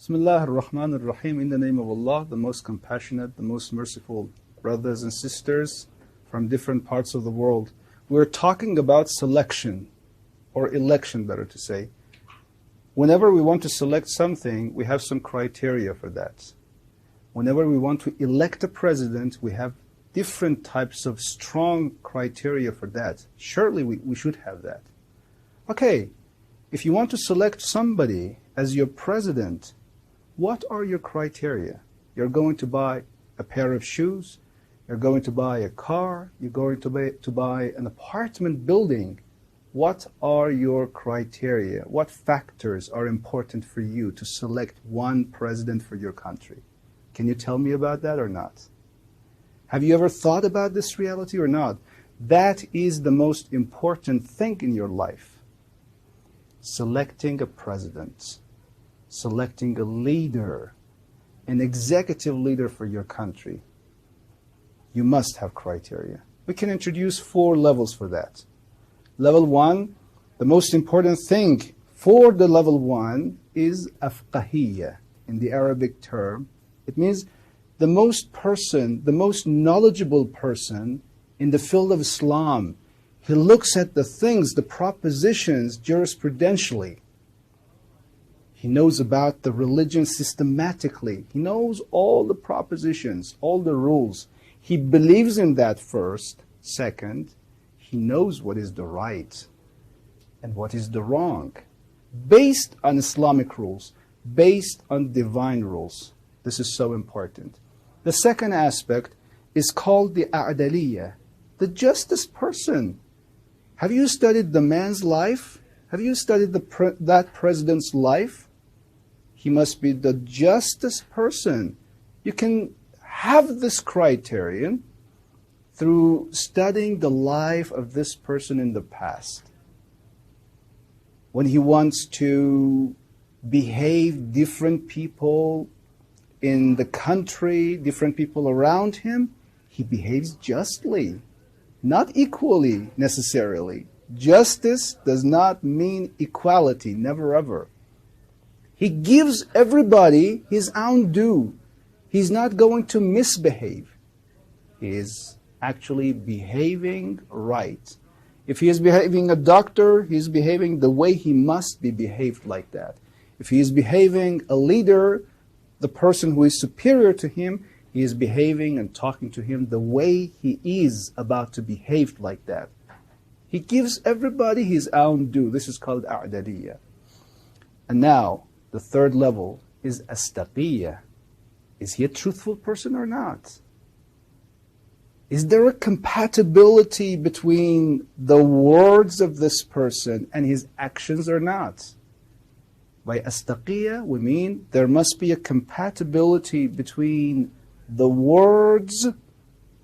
Bismillah ar-Rahman ar-Rahim. In the name of Allah, the most compassionate, the most merciful. Brothers and sisters from different parts of the world, we're talking about selection, or election better to say. Whenever we want to select something, we have some criteria for that. Whenever we want to elect a president, we have different types of strong criteria for that. Surely we should have that. Okay, if you want to select somebody as your president, what are your criteria? You're going to buy a pair of shoes, you're going to buy a car, you're going to buy an apartment building. What are your criteria? What factors are important for you to select one president for your country? Can you tell me about that or not? Have you ever thought about this reality or not? That is the most important thing in your life. Selecting a president, selecting a leader, an executive leader for your country. You must have criteria. We can introduce 4 levels for that. Level 1, the most important thing for the level 1 is afqahiyya. In the Arabic term, it means the most knowledgeable person in the field of Islam. He looks at the things, the propositions jurisprudentially. He knows about the religion systematically. He knows all the propositions, all the rules. He believes in that first. Second, he knows what is the right and what is the wrong, based on Islamic rules, based on divine rules. This is so important. The second aspect is called the adaliyya, the justice person. Have you studied the man's life? Have you studied that president's life? He must be the justice person. You can have this criterion through studying the life of this person in the past. When he wants to behave different people in the country, different people around him, he behaves justly, not equally necessarily. Justice does not mean equality, never ever. He gives everybody his own due. He's not going to misbehave. He is actually behaving right. If he is behaving a doctor, he's behaving the way he must be behaved like that. If he is behaving a leader, the person who is superior to him, he is behaving and talking to him the way he is about to behave like that. He gives everybody his own due. This is called a'daliyya. And now, the third level is astaqiyya. Is he a truthful person or not? Is there a compatibility between the words of this person and his actions or not? By astaqiyya, we mean there must be a compatibility between the words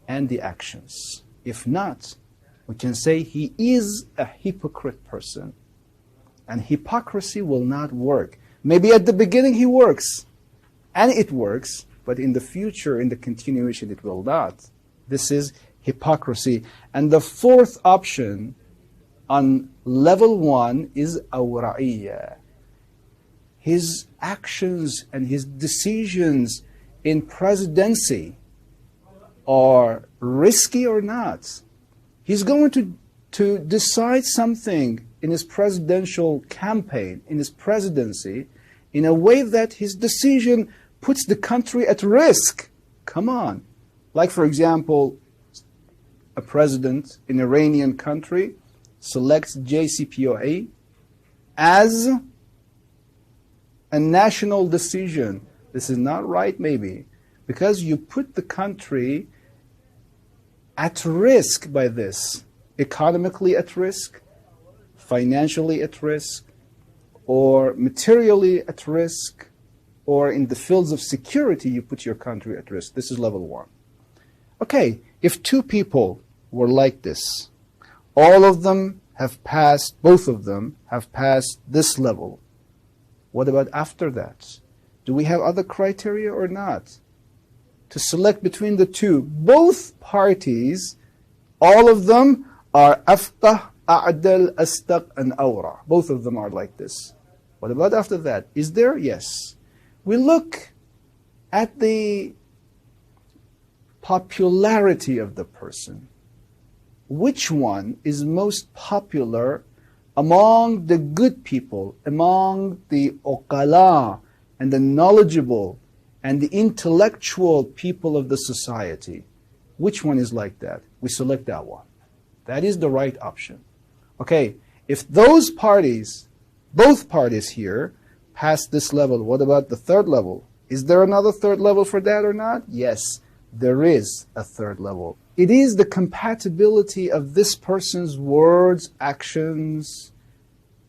and the actions. If not, we can say he is a hypocrite person. And hypocrisy will not work. Maybe at the beginning he works, and it works, but in the future, in the continuation, it will not. This is hypocrisy. And the fourth option on level 1 is awra'iyya. His actions and his decisions in presidency are risky or not. He's going to decide something in his presidential campaign, in his presidency, in a way that his decision puts the country at risk. Come on. Like, for example, a president in an Iranian country selects JCPOA as a national decision. This is not right, maybe, because you put the country at risk by this. Economically at risk, financially at risk, or materially at risk, or in the fields of security, you put your country at risk. This is level 1. Okay, if 2 people were like this, all of them have passed, both of them have passed this level. What about after that? Do we have other criteria or not? To select between the 2, both parties, all of them are afqah, a'dal, astaq, and awra. Both of them are like this. What about after that? Is there? Yes. We look at the popularity of the person. Which one is most popular among the good people, among the uqala and the knowledgeable and the intellectual people of the society? Which one is like that? We select that one. That is the right option. Okay, if those parties, both parties here, pass this level, what about the third level? Is there another third level for that or not? Yes, there is a third level. It is the compatibility of this person's words, actions,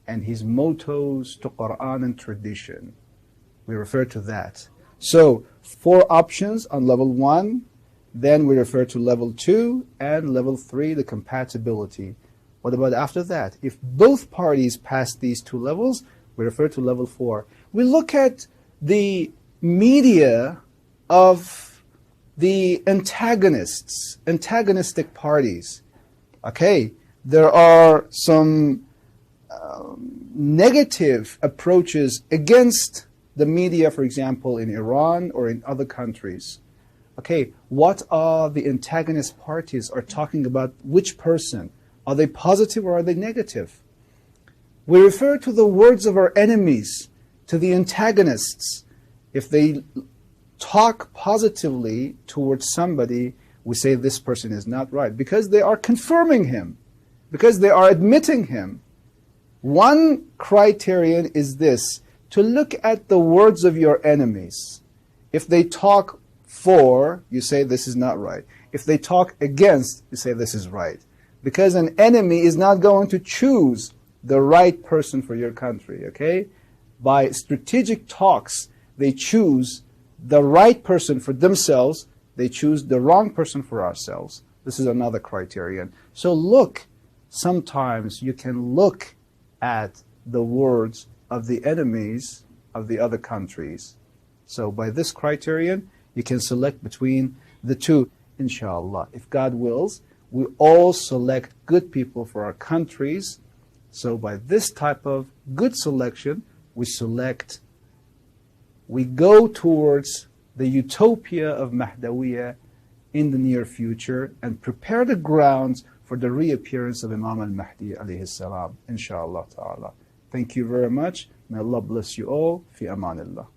and his mottos to Qur'an and tradition. We refer to that. So, 4 options on level 1, then we refer to level 2 and level 3, the compatibility. What about after that? If both parties pass these 2 levels, we refer to level 4. We look at the media of the antagonists, antagonistic parties. Okay, there are some negative approaches against the media, for example, in Iran or in other countries. Okay, what are the antagonist parties are talking about? Which person? Are they positive or are they negative? We refer to the words of our enemies, to the antagonists. If they talk positively towards somebody, we say this person is not right, because they are confirming him, because they are admitting him. One criterion is this, to look at the words of your enemies. If they talk for, you say this is not right. If they talk against, you say this is right. Because an enemy is not going to choose the right person for your country, okay? By strategic talks, they choose the right person for themselves, they choose the wrong person for ourselves. This is another criterion. So look, sometimes you can look at the words of the enemies of the other countries. So by this criterion, you can select between the 2, inshallah. If God wills, we all select good people for our countries. So by this type of good selection, we go towards the utopia of Mahdawiyya in the near future and prepare the grounds for the reappearance of Imam al-Mahdi alayhi salam, inshallah ta'ala. Thank you very much. May Allah bless you all. Fi amanillah.